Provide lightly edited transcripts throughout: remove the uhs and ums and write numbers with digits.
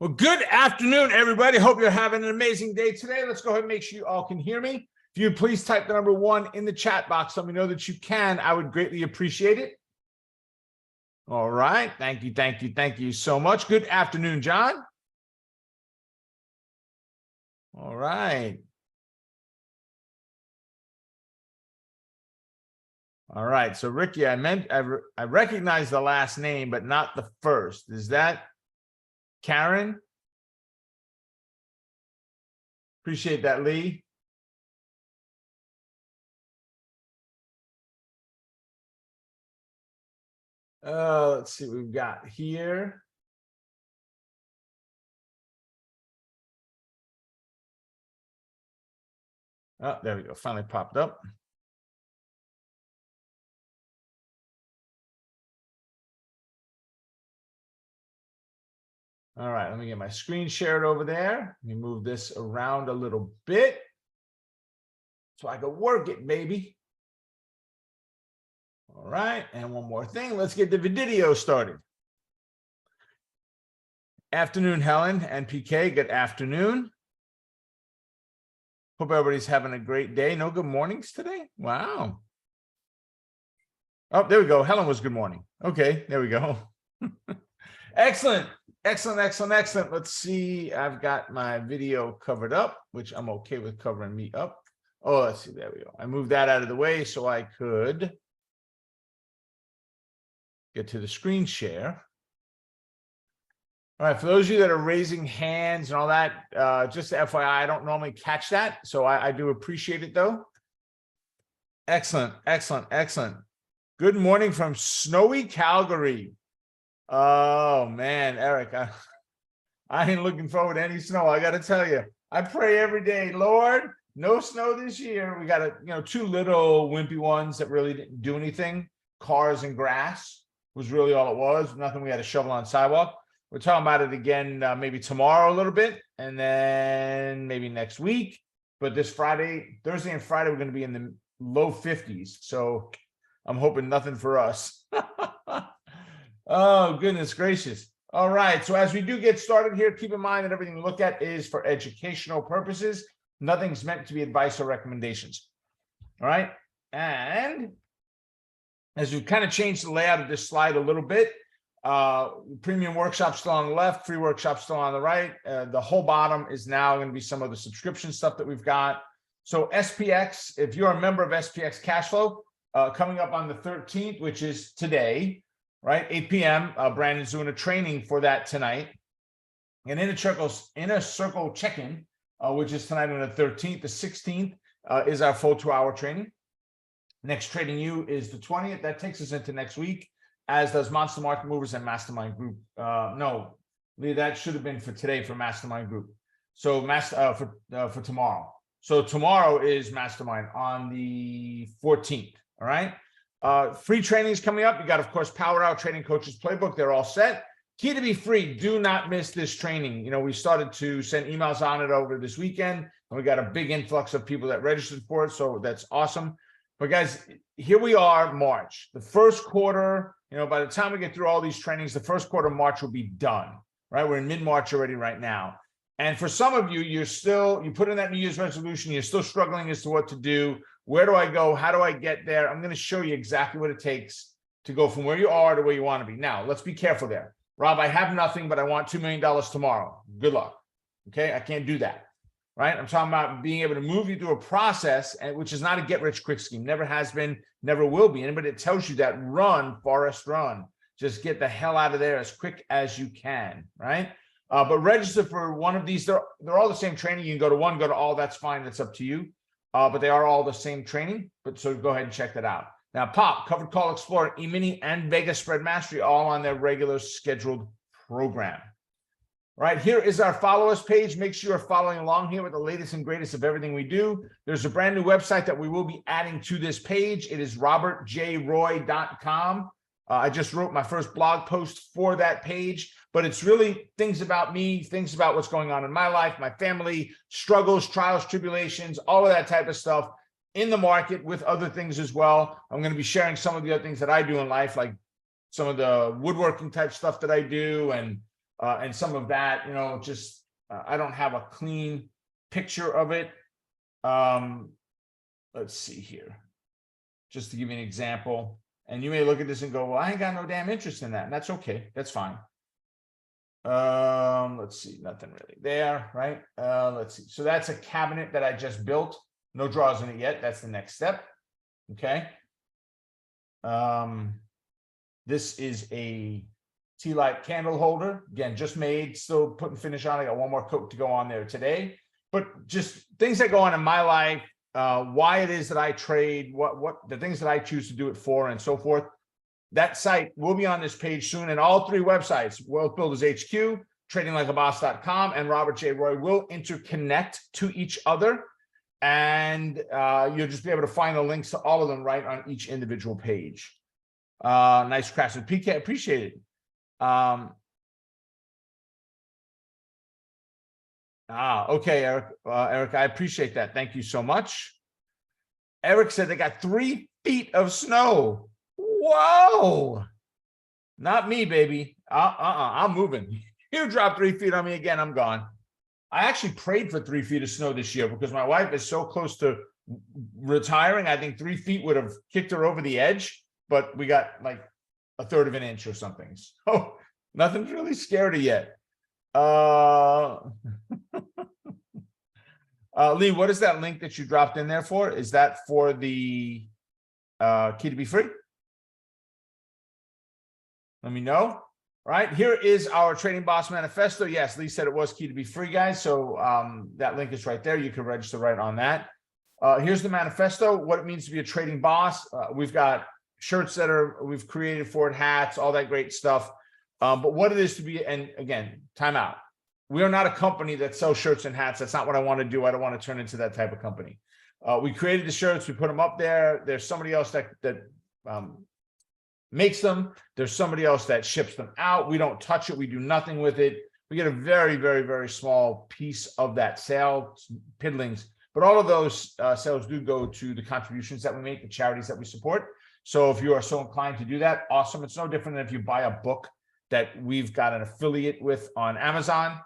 Well, good afternoon, everybody. Hope you're having an amazing day today. Let's go ahead and make sure you all can hear me. If you would please type the number 1 in the chat box, let me know that you can. I would greatly appreciate it. All right. Thank you. Thank you. Thank you so much. Good afternoon, John. All right. All right. So, Ricky, I recognize the last name, but not the first. Is that Karen? Appreciate that, Lee. Let's see what we've got here. Oh, there we go. Finally popped up. All right, let me get my screen shared over there. Let me move this around a little bit so I can work it, baby. All right, and one more thing. Let's get the video started. Afternoon, Helen and PK. Good afternoon. Hope everybody's having a great day. No good mornings today? Wow. Oh, there we go. Helen was good morning. Okay, there we go. Excellent. Excellent, excellent, excellent. Let's see. I've got my video covered up, which I'm okay with covering me up. Oh, let's see. There we go. I moved that out of the way so I could get to the screen share. All right. For those of you that are raising hands and all that, just FYI, I don't normally catch that. So I do appreciate it, though. Excellent, excellent, excellent. Good morning from snowy Calgary. Oh, man, Eric, I ain't looking forward to any snow. I got to tell you, I pray every day, Lord, no snow this year. We got 2 little wimpy ones that really didn't do anything. Cars and grass was really all it was. Nothing we had to shovel on sidewalk. We're talking about it again, maybe tomorrow a little bit, and then maybe next week. But this Friday, Thursday and Friday, we're going to be in the low 50s. So I'm hoping nothing for us. Oh, goodness gracious. All right. So as we do get started here, keep in mind that everything we look at is for educational purposes. Nothing's meant to be advice or recommendations. All right. And as we've kind of changed the layout of this slide a little bit, premium workshop still on the left, free workshop still on the right. The whole bottom is now going to be some of the subscription stuff that we've got. So SPX, if you're a member of SPX Cashflow, coming up on the 13th, which is today, right, 8 p.m. Brandon's doing a training for that tonight. And Inner Circle check-in, which is tonight on the 13th. The 16th is our full 2-hour training. Next Trading You is the 20th. That takes us into next week, as does Monster Market Movers and Mastermind Group. No, Lee, that should have been for today for Mastermind Group. So for tomorrow. So tomorrow is Mastermind on the 14th. All right. Free trainings coming up. You got, of course, Power Hour Trading Coaches Playbook. They're all set. Key to be free. Do not miss this training. We started to send emails on it over this weekend, and we got a big influx of people that registered for it. So that's awesome. But guys, here we are, March, the first quarter. By the time we get through all these trainings, the first quarter of March will be done. Right? We're in mid-March already right now. And for some of you, you put in that New Year's resolution. You're still struggling as to what to do. Where do I go? How do I get there? I'm going to show you exactly what it takes to go from where you are to where you want to be. Now, let's be careful there. Rob, I have nothing, but I want $2 million tomorrow. Good luck. Okay, I can't do that. Right? I'm talking about being able to move you through a process, which is not a get-rich-quick scheme. Never has been, never will be. Anybody that tells you that, run, Forrest, run. Just get the hell out of there as quick as you can. Right? But register for one of these. They're all the same training. You can go to one, go to all. That's fine. That's up to you. But they are all the same training. So go ahead and check that out. Now, Pop, Covered Call Explorer, E-mini, and Vegas Spread Mastery all on their regular scheduled program. All right, here is our follow us page. Make sure you're following along here with the latest and greatest of everything we do. There's a brand new website that we will be adding to this page. It is robertjroy.com. I just wrote my first blog post for that page, but it's really things about me, things about what's going on in my life, my family, struggles, trials, tribulations, all of that type of stuff in the market with other things as well. I'm going to be sharing some of the other things that I do in life, like some of the woodworking type stuff that I do, and and some of that, just I don't have a clean picture of it. Let's see here, just to give you an example. And you may look at this and go, well, I ain't got no damn interest in that. And that's okay. That's fine. Let's see, nothing really there, right? Let's see. So that's a cabinet that I just built. No drawers in it yet. That's the next step. Okay. This is a tea light candle holder. Again, just made, still putting finish on. I got one more coat to go on there today. But just things that go on in my life, why it is that I trade, what the things that I choose to do it for, and so forth. That site will be on this page soon, and all three websites, Wealth Builders HQ, tradinglikeaboss.com, and Robert J. Roy will interconnect to each other, and you'll just be able to find the links to all of them right on each individual page. Nice craftsman, PK, appreciate it. Okay, Eric. Eric, I appreciate that. Thank you so much. Eric said they got 3 feet of snow. Whoa! Not me, baby. I'm moving. You drop 3 feet on me again, I'm gone. I actually prayed for 3 feet of snow this year because my wife is so close to retiring. I think 3 feet would have kicked her over the edge, but we got like 1/3 of an inch or something. So nothing's really scared her yet. Lee, what is that link that you dropped in there for? Is that for the key to be free? Let me know. All right, here is our Trading Boss Manifesto. Yes, Lee said it was key to be free, guys. So that link is right there. You can register right on that. Here's the manifesto, what it means to be a trading boss. We've got shirts that we've created for it, hats, all that great stuff. But what it is to be, and again, time out. We are not a company that sells shirts and hats. That's not what I want to do. I don't want to turn into that type of company. We created the shirts. We put them up there. There's somebody else that makes them. There's somebody else that ships them out. We don't touch it. We do nothing with it. We get a very, very, very small piece of that sale, piddlings. But all of those sales do go to the contributions that we make, the charities that we support. So if you are so inclined to do that, awesome. It's no different than if you buy a book that we've got an affiliate with on Amazon.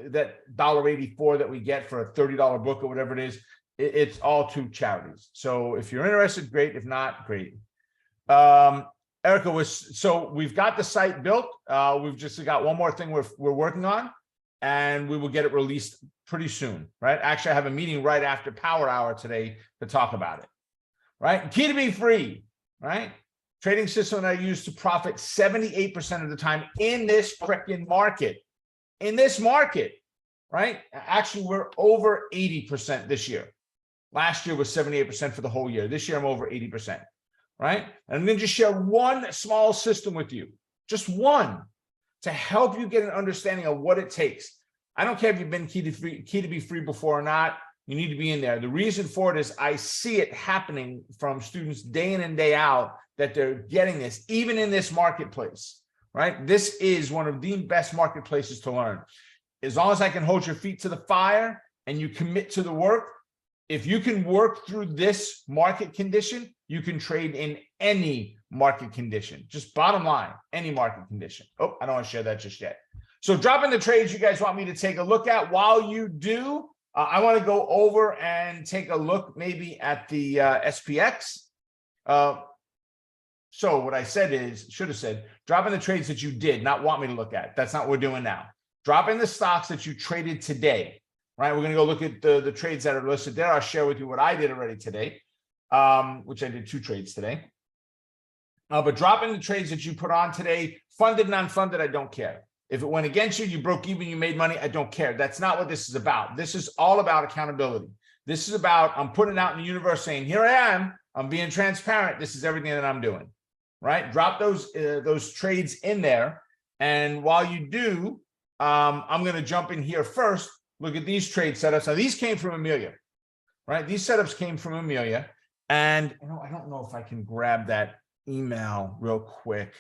That $1.84 that we get for a $30 book or whatever it is, it's all to charities. So if you're interested, great. If not, great. Erica so we've got the site built. We've just got one more thing we're working on, and we will get it released pretty soon, right? Actually, I have a meeting right after Power Hour today to talk about it, right? Key to be free, right? Trading system that I use to profit 78% of the time in this freaking market. In this market, right? Actually, we're over 80% this year. Last year was 78% for the whole year. This year, I'm over 80%, right? And I'm going to just share one small system with you, just one, to help you get an understanding of what it takes. I don't care if you've been key to be free before or not. You need to be in there. The reason for it is I see it happening from students day in and day out that they're getting this, even in this marketplace. Right? This is one of the best marketplaces to learn. As long as I can hold your feet to the fire and you commit to the work, if you can work through this market condition, you can trade in any market condition. Just bottom line, any market condition. Oh, I don't want to share that just yet. So drop in the trades you guys want me to take a look at. While you do, I want to go over and take a look maybe at the SPX. So what I said is, should have said, drop in the trades that you did not want me to look at. That's not what we're doing now. Drop in the stocks that you traded today, right? We're going to go look at the trades that are listed there. I'll share with you what I did already today, which I did 2 trades today. But drop in the trades that you put on today, funded, non-funded, I don't care. If it went against you, you broke even, you made money, I don't care. That's not what this is about. This is all about accountability. This is about, I'm putting out in the universe saying, here I am, I'm being transparent. This is everything that I'm doing. Right? Drop those trades in there. And while you do, I'm going to jump in here first. Look at these trade setups. Now, these came from Amelia, right? These setups came from Amelia. And I don't know if I can grab that email real quick.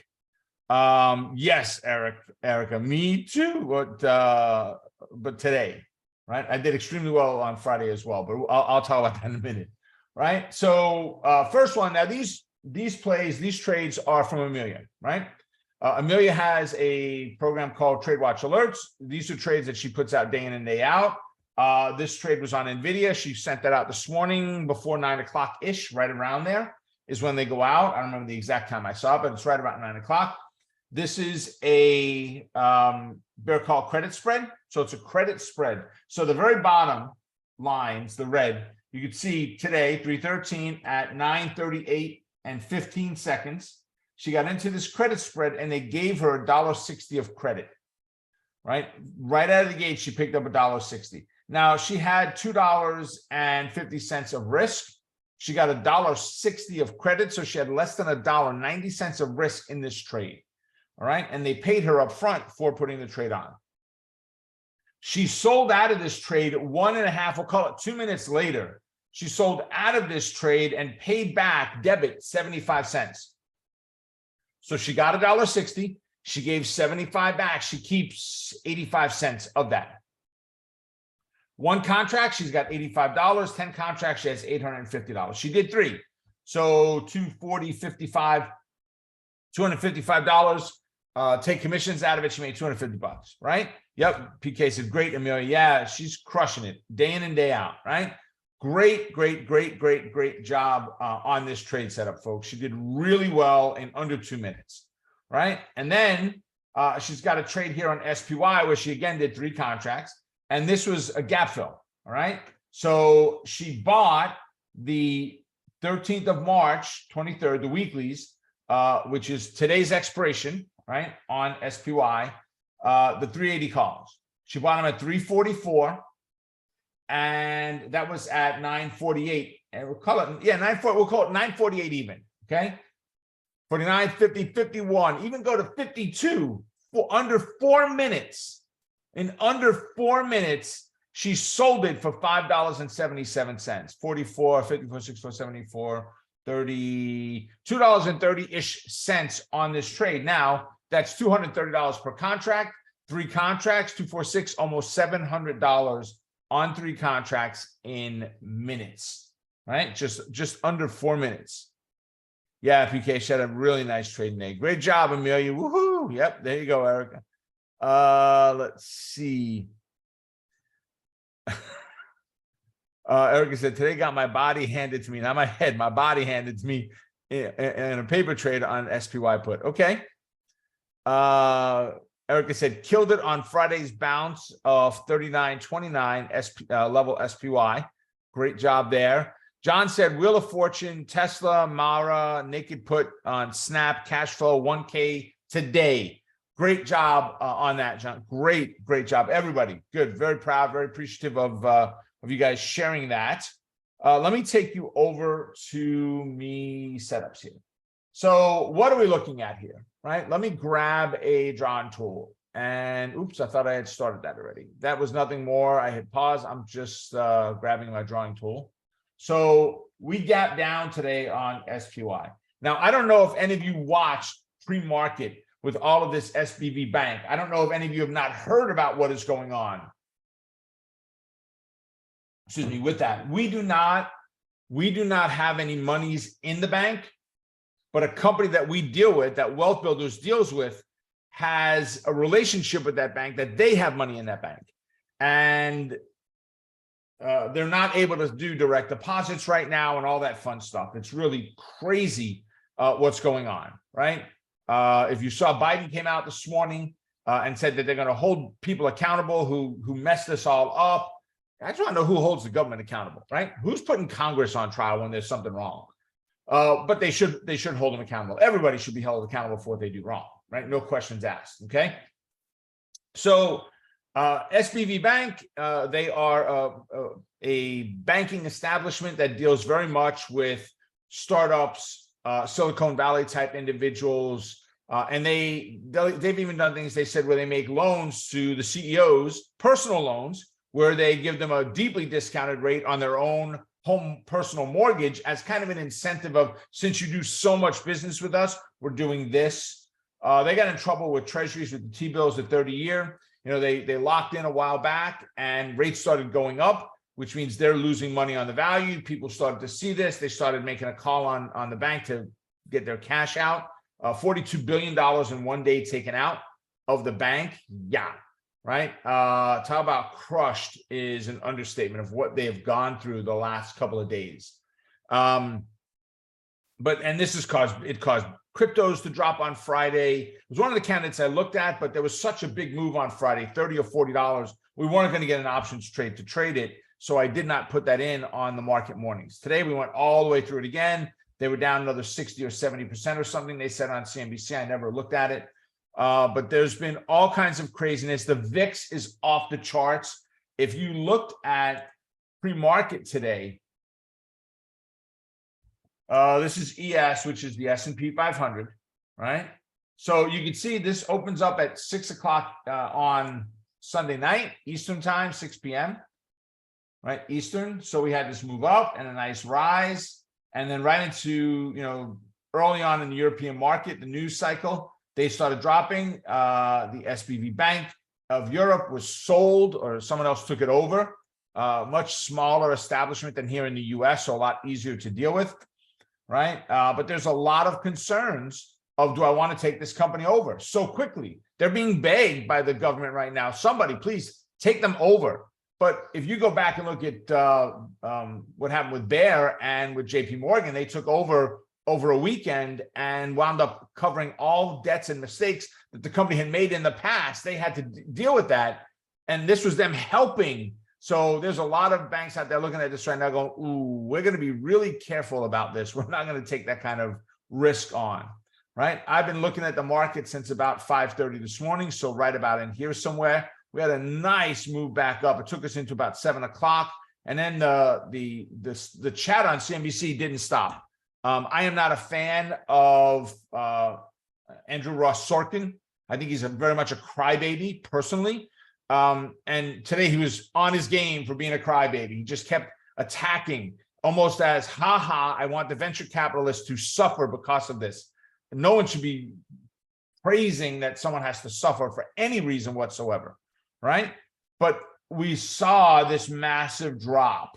Yes, Erica, me too. But today, right? I did extremely well on Friday as well, but I'll talk about that in a minute, right? So first one, now these trades are from Amelia, right? Amelia has a program called Trade Watch Alerts. These are trades that she puts out day in and day out. This trade was on NVIDIA. She sent that out this morning before 9 o'clock-ish, right around there is when they go out. I don't remember the exact time I saw it, but it's right about 9 o'clock. This is a bear call credit spread. So it's a credit spread. So the very bottom lines, the red, you could see today, 313 at 9:38 and 15 seconds. She got into this credit spread and they gave her $1.60 of credit, right? Right out of the gate, she picked up $1.60. Now she had $2.50 of risk. She got $1.60 of credit. So she had less than $1.90 of risk in this trade. All right. And they paid her up front for putting the trade on. She sold out of this trade 1.5, we'll call it 2 minutes later. She sold out of this trade and paid back debit 75 cents. So she got $1.60. She gave 75 back. She keeps 85 cents of that. One contract, she's got $85. 10 contracts, she has $850. She did 3. So $255. Take commissions out of it. She made $250, right? Yep. PK said, great, Amelia. Yeah, she's crushing it day in and day out, right? Great job on this trade setup, folks. She did really well in under 2 minutes, right? And then she's got a trade here on SPY where she again did 3 contracts, and this was a gap fill, all right? So she bought the 13th of March, 23rd, the weeklies, which is today's expiration, right, on SPY, the 380 calls. She bought them at 344. And that was at 9:48, and we'll call it, we'll call it 9:48 even, okay? 49, 50, 51, even go to 52 for under 4 minutes. In under 4 minutes, she sold it for $5.77, 44, 54, 64, 74, 30, $2.30-ish cents on this trade. Now, that's $230 per contract, 3 contracts, 246, almost $700 on 3 contracts in minutes, right? Just under 4 minutes. Yeah, PK, she had a really nice trade day. Great job, Amelia. Woohoo! Yep, there you go, Erica. Let's see. Erica said, today got my body handed to me, not my head, my body handed to me in a paper trade on SPY put. Okay. Erica said, killed it on Friday's bounce of 39.29 level SPY. Great job there. John said, Wheel of Fortune, Tesla, Mara, naked put on Snap, cash flow, 1K today. Great job on that, John. Great job. Everybody, good. Very proud, very appreciative of you guys sharing that. Let me take you over to me setups here. So what are we looking at here, right? Let me grab a drawing tool. And oops, I thought I had started that already. That was nothing more. I hit pause. I'm just grabbing my drawing tool. So we gapped down today on SPY. Now, I don't know if any of you watched pre-market with all of this SBV Bank. I don't know if any of you have not heard about what is going on. Excuse me, with that. We do not have any monies in the bank. But a company that we deal with, that Wealth Builders deals with, has a relationship with that bank that they have money in that bank. And they're not able to do direct deposits right now and all that fun stuff. It's really crazy what's going on, right? If you saw, Biden came out this morning and said that they're going to hold people accountable who messed this all up. I just want to know who holds the government accountable, right? Who's putting Congress on trial when there's something wrong? But they should hold them accountable. Everybody should be held accountable for what they do wrong, right? No questions asked, okay? So SBV Bank, they are a banking establishment that deals very much with startups, Silicon Valley type individuals, and they've even done things, they said, where they make loans to the CEOs, personal loans, where they give them a deeply discounted rate on their own home personal mortgage as kind of an incentive of, since you do so much business with us, we're doing this. They got in trouble with treasuries with the T-bills at 30-year. You know, they locked in a while back and rates started going up, which means they're losing money on the value. People started to see this. They started making a call on the bank to get their cash out. $42 billion in one day taken out of the bank. Yeah, right. Talk about crushed is an understatement of what they have gone through the last couple of days. And this has caused cryptos to drop on Friday. It was one of the candidates I looked at, but there was such a big move on Friday, $30 or $40. We weren't going to get an options trade to trade it. So I did not put that in on the market mornings. Today, we went all the way through it again. They were down another 60 or 70% or something. They said on CNBC, I never looked at it. But there's been all kinds of craziness. The VIX is off the charts. If you looked at pre-market today, this is ES, which is the S&P 500, right? So you can see this opens up at 6 o'clock on Sunday night, Eastern time, 6 p.m., right? Eastern. So we had this move up and a nice rise. And then right into, early on in the European market, the news cycle, they started dropping. The SBV Bank of Europe was sold, or someone else took it over. Much smaller establishment than here in the US, so a lot easier to deal with. Right. But there's a lot of concerns of, do I want to take this company over so quickly? They're being begged by the government right now. Somebody, please take them over. But if you go back and look at what happened with Bear and with JP Morgan, they took over a weekend and wound up covering all debts and mistakes that the company had made in the past. They had to deal with that. And this was them helping. So there's a lot of banks out there looking at this right now going, ooh, we're going to be really careful about this. We're not going to take that kind of risk on, right? I've been looking at the market since about 5:30 this morning. So right about in here somewhere, we had a nice move back up. It took us into about 7 o'clock. And then the chat on CNBC didn't stop. I am not a fan of Andrew Ross Sorkin. I think he's very much a crybaby personally. And today he was on his game for being a crybaby. He just kept attacking almost as, haha, I want the venture capitalists to suffer because of this. And no one should be praising that someone has to suffer for any reason whatsoever, right? But we saw this massive drop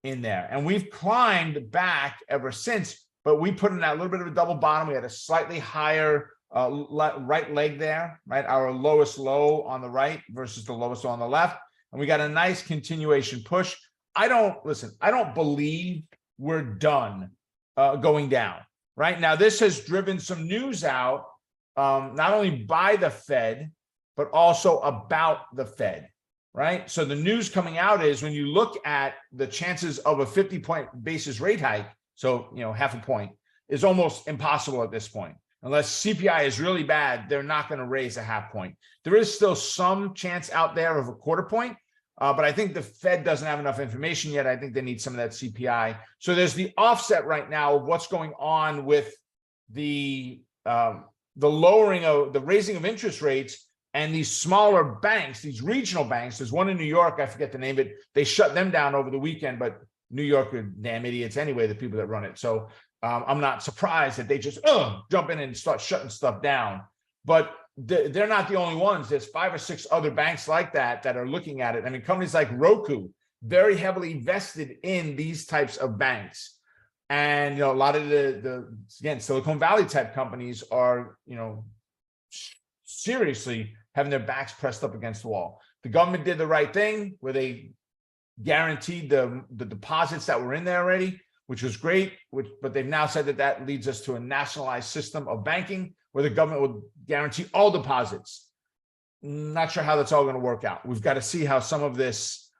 in there, and we've climbed back ever since, but we put in that little bit of a double bottom. We had a slightly higher right leg there, right? Our lowest low on the right versus the lowest low on the left. And we got a nice continuation push. I don't believe we're done going down, right? Now, this has driven some news out, not only by the Fed, but also about the Fed, right? So the news coming out is, when you look at the chances of a 50-point basis rate hike, so, half a point, is almost impossible at this point. Unless CPI is really bad, they're not going to raise a half point. There is still some chance out there of a quarter point, but I think the Fed doesn't have enough information yet. I think they need some of that CPI. So there's the offset right now of what's going on with the lowering of the raising of interest rates, and these smaller banks, these regional banks. There's one in New York, I forget the name of it. They shut them down over the weekend, but New York are damn idiots anyway, the people that run it. So I'm not surprised that they just jump in and start shutting stuff down. But they're not the only ones. There's 5 or 6 other banks like that are looking at it. I mean, companies like Roku, very heavily invested in these types of banks. And, a lot of the again, Silicon Valley type companies are, seriously having their backs pressed up against the wall. The government did the right thing where they guaranteed the deposits that were in there already, which was great, but they've now said that leads us to a nationalized system of banking where the government will guarantee all deposits. Not sure how that's all going to work out. We've got to see how some of this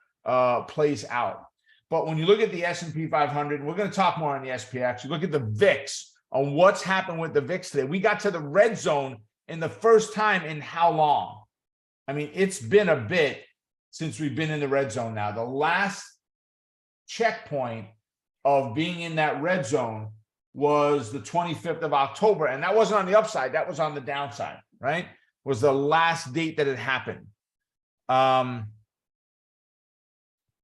plays out. But when you look at the S&P 500, we're going to talk more on the SPX. You look at the VIX, on what's happened with the VIX today. We got to the red zone in the first time in how long? I mean, it's been a bit since we've been in the red zone now. The last checkpoint of being in that red zone was the 25th of October. And that wasn't on the upside. That was on the downside, right? Was the last date that it happened.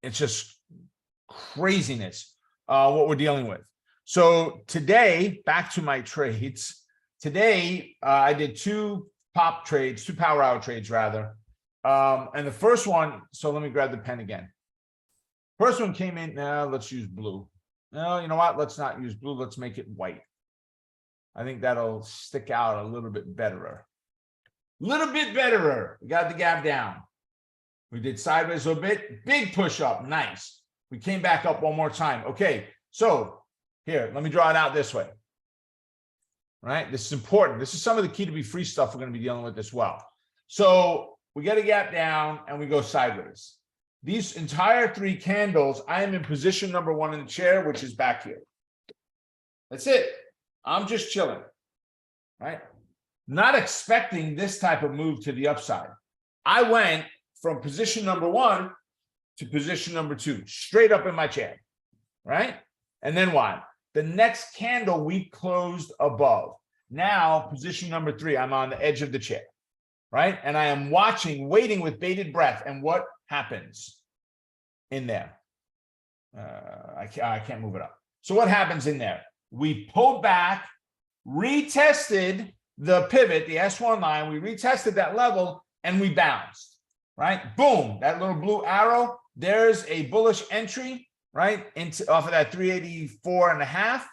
It's just craziness, what we're dealing with. So today, back to my trades. Today, I did 2 power hour trades rather. And the first one, so let me grab the pen again. First one came in, let's use blue. No, you know what? Let's not use blue. Let's make it white. I think that'll stick out a little bit betterer. Little bit betterer. We got the gap down. We did sideways a little bit. Big push up. Nice. We came back up one more time. Okay. So here, let me draw it out this way. Right? This is important. This is some of the key to be free stuff we're going to be dealing with as well. So we get a gap down and we go sideways. These entire 3 candles, I am in position number 1 in the chair, which is back here. That's it. I'm just chilling, right? Not expecting this type of move to the upside. I went from position number 1 to position number 2, straight up in my chair, right? And then what? The next candle we closed above. Now, position number 3, I'm on the edge of the chair, right? And I am watching, waiting with bated breath. And what happens in there? I can't move it up. So what happens in there? We pulled back, retested the pivot, the S1 line. We retested that level and we bounced, right? Boom, that little blue arrow. There's a bullish entry, right? Into off of that 384.5,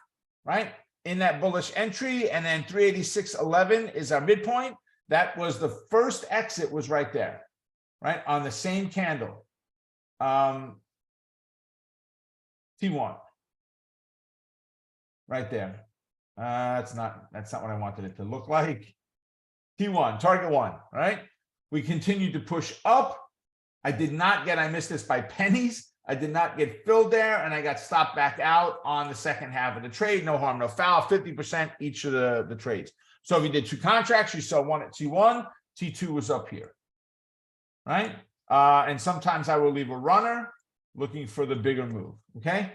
right? In that bullish entry, and then 386.11 is our midpoint. That was the first exit, was right there, right? On the same candle. T1. Right there. That's not what I wanted it to look like. T1, target 1, right? We continued to push up. I missed this by pennies. I did not get filled there, and I got stopped back out on the second half of the trade. No harm, no foul, 50% each of the trades. So if you did 2 contracts, you saw one at T1, T2 was up here, right? And sometimes I will leave a runner looking for the bigger move, okay?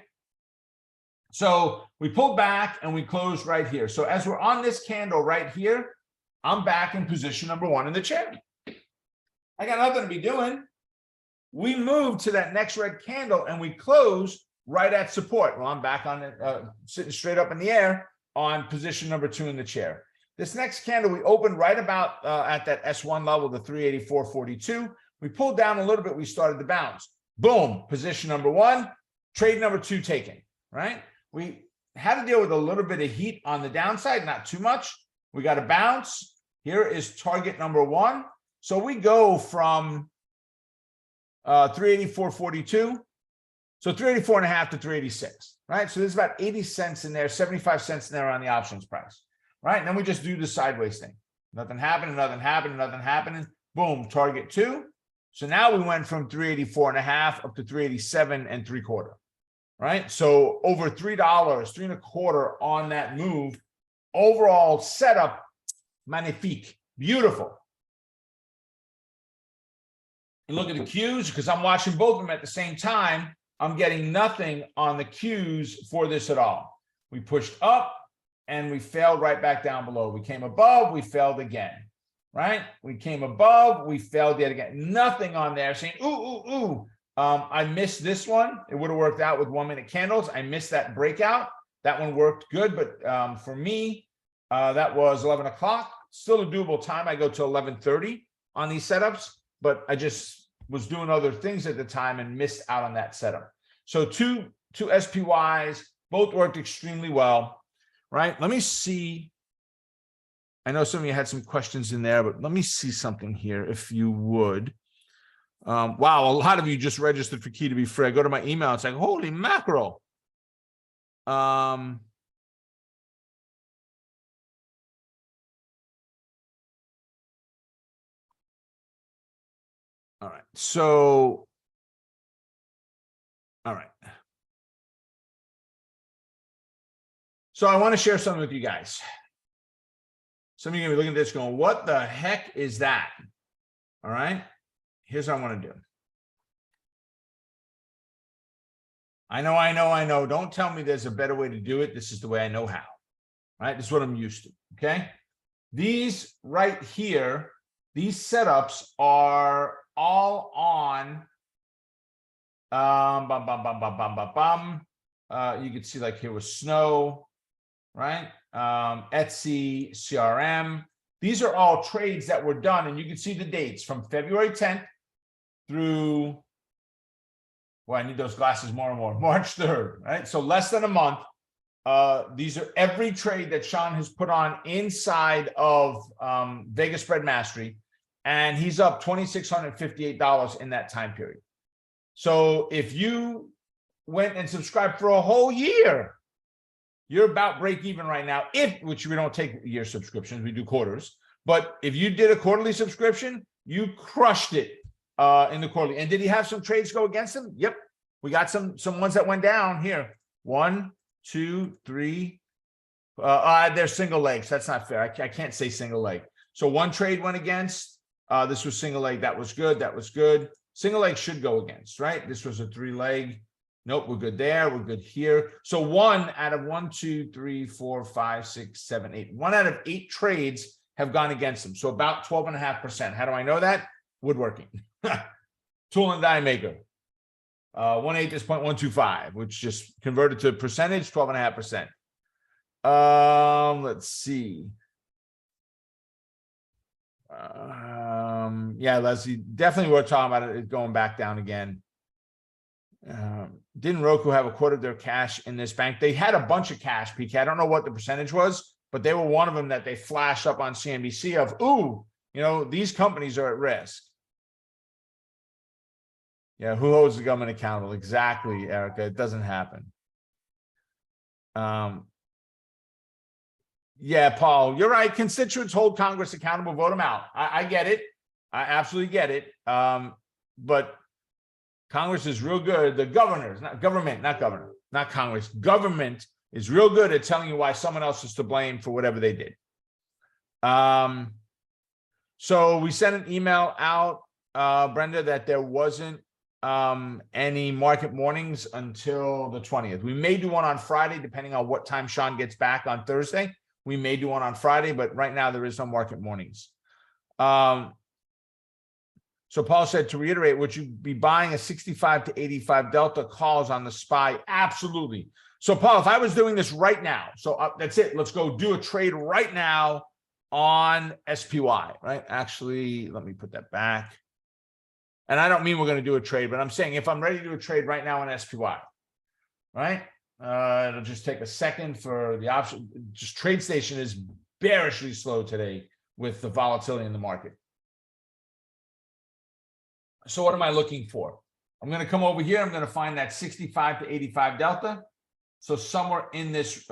So we pulled back and we closed right here. So as we're on this candle right here, I'm back in position number 1 in the chair. I got nothing to be doing. We moved to that next red candle and we closed right at support. Well, I'm back on it, sitting straight up in the air on position number 2 in the chair. This next candle, we opened right about at that S1 level, the 384.42. We pulled down a little bit. We started to bounce. Boom, position number 1, trade number 2 taken, right? We had to deal with a little bit of heat on the downside, not too much. We got to bounce. Here is target number 1. So we go from 384.42, so 384.5 to 386, right? So there's about 80 cents in there, 75 cents in there on the options price, right? And then we just do the sideways thing. Nothing happening, nothing happening, nothing happening. Boom, target 2. So now we went from 384.5 up to 387 3/4, right? So over $3, $3.25 on that move. Overall setup, magnifique, beautiful. And look at the Qs, because I'm watching both of them at the same time. I'm getting nothing on the Qs for this at all. We pushed up and we failed right back down below. We came above, we failed again, right? We came above, we failed yet again. Nothing on there saying, ooh, ooh, ooh. I missed this one. It would have worked out with 1-minute candles. I missed that breakout. That one worked good, but for me, that was 11 o'clock. Still a doable time. I go to 11:30 on these setups, but I just was doing other things at the time and missed out on that setup. So two SPYs, both worked extremely well, right? Let me see. I know some of you had some questions in there, but let me see something here, if you would. Wow, a lot of you just registered for Key to be Free. I go to my email, it's like, holy mackerel. All right, so, all right. So I want to share something with you guys. Some of you are going to be looking at this going, what the heck is that? All right, here's what I want to do. I know. Don't tell me there's a better way to do it. This is the way I know how. All right, this is what I'm used to, okay? These right here, these setups are all on you can see like here was Snow, right? Etsy, CRM. These are all trades that were done, and you can see the dates from February 10th through, well, I need those glasses more and more, March 3rd, right? So less than a month. These are every trade that Sean has put on inside of Vegas Spread Mastery, and he's up $2,658 in that time period. So if you went and subscribed for a whole year, you're about break even right now. Which we don't take year subscriptions, we do quarters. But if you did a quarterly subscription, you crushed it in the quarterly. And did he have some trades go against him? Yep. We got some ones that went down here. 1, 2, 3. They're single legs. That's not fair. I can't say single leg. So one trade went against. This was single leg. That was good. That was good. Single leg should go against, right? This was a 3-leg. Nope, we're good there. We're good here. So 1 out of 1, 2, 3, 4, 5, 6, 7, 8. 1 out of 8 trades have gone against them. So about 12.5%. How do I know that? Woodworking. Tool and die maker. 1/8 is 0.125, which just converted to percentage, 12.5%. Let's see. Yeah, Leslie, definitely we're talking about it going back down again. Didn't Roku have a quarter of their cash in this bank? They had a bunch of cash, PK. I don't know what the percentage was, but they were one of them that they flashed up on CNBC of, ooh, these companies are at risk. Yeah, who holds the government accountable? Exactly, Erica. It doesn't happen. Yeah, Paul, you're right. Constituents hold Congress accountable, vote them out. I get it. I absolutely get it. But Congress is real good. The governors, not government, not governor, not Congress. Government is real good at telling you why someone else is to blame for whatever they did. So we sent an email out, Brenda, that there wasn't any market mornings until the 20th. We may do one on Friday, depending on what time Sean gets back on Thursday. We may do one on Friday, but right now there is no market mornings. So Paul said, to reiterate, would you be buying a 65 to 85 delta calls on the SPY? Absolutely. So Paul, if I was doing this right now, so that's it. Let's go do a trade right now on SPY, right? Actually, let me put that back. And I don't mean we're going to do a trade, but I'm saying if I'm ready to do a trade right now on SPY, right? It'll just take a second for the option. Just TradeStation is bearishly slow today with the volatility in the market. So what am I looking for? I'm going to come over here. I'm going to find that 65 to 85 delta. So somewhere in this,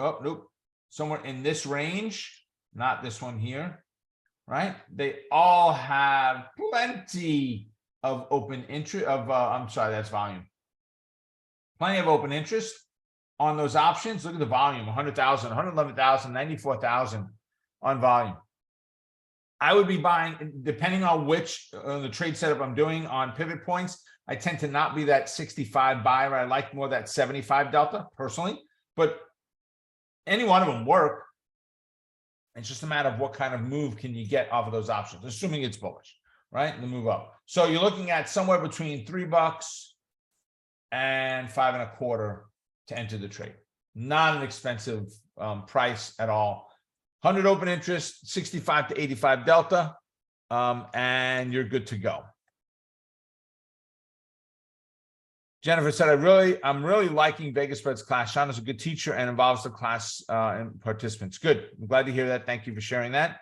somewhere in this range, not this one here, right? They all have plenty of open interest I'm sorry, that's volume. Plenty of open interest on those options. Look at the volume, 100,000, 111,000, 94,000 on volume. I would be buying, depending on which the trade setup I'm doing on pivot points. I tend to not be that 65 buyer. I like more that 75 delta personally, but any one of them work. It's just a matter of what kind of move can you get off of those options, assuming it's bullish, right? The move up. So you're looking at somewhere between $3 and $5.25 to enter the trade. Not an expensive price at all. 100 open interest, 65 to 85 delta, and you're good to go. Jennifer said, I'm really liking Vegas Spreads class. Sean is a good teacher and involves the class and participants. Good. I'm glad to hear that. Thank you for sharing that.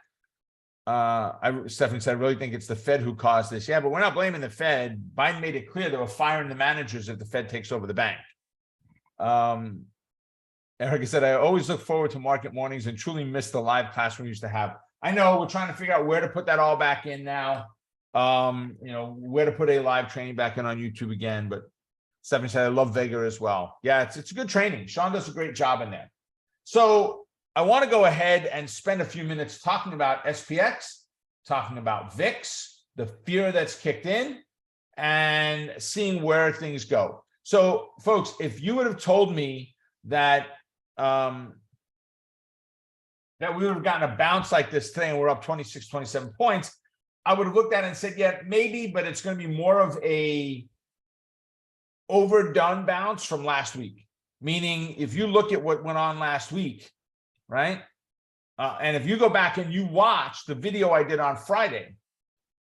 Stephanie said, I really think it's the Fed who caused this. Yeah, but we're not blaming the Fed. Biden made it clear they were firing the managers if the Fed takes over the bank. Erica said, I always look forward to market mornings and truly miss the live class we used to have. I know we're trying to figure out where to put that all back in now. Where to put a live training back in on YouTube again. But Stephanie said, I love Vega as well. Yeah, it's a good training. Sean does a great job in there. So I want to go ahead and spend a few minutes talking about SPX, talking about VIX, the fear that's kicked in, and seeing where things go. So folks, if you would have told me that that we would have gotten a bounce like this today and we're up 26, 27 points, I would have looked at it and said, yeah, maybe, but it's going to be more of a overdone bounce from last week. Meaning, if you look at what went on last week, right? And if you go back and you watch the video I did on Friday,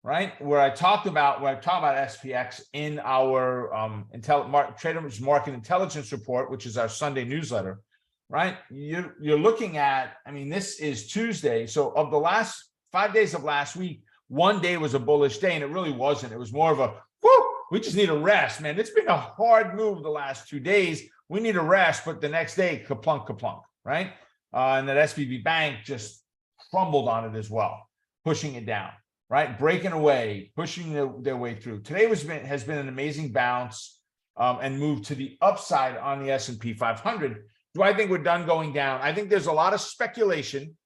right, where I talked about SPX in our Traders Market Intelligence Report, which is our Sunday newsletter. right? You're looking at, I mean, this is Tuesday. So of the last 5 days of last week, one day was a bullish day, and it really wasn't. It was more of a, whoo, we just need a rest, man. It's been a hard move the last 2 days. We need a rest, but the next day, kaplunk, right? And that SVB Bank just crumbled on it as well, pushing it down, right? Breaking away, pushing their way through. Today has been an amazing bounce and move to the upside on the S&P 500. Do I think we're done going down? I think there's a lot of speculation,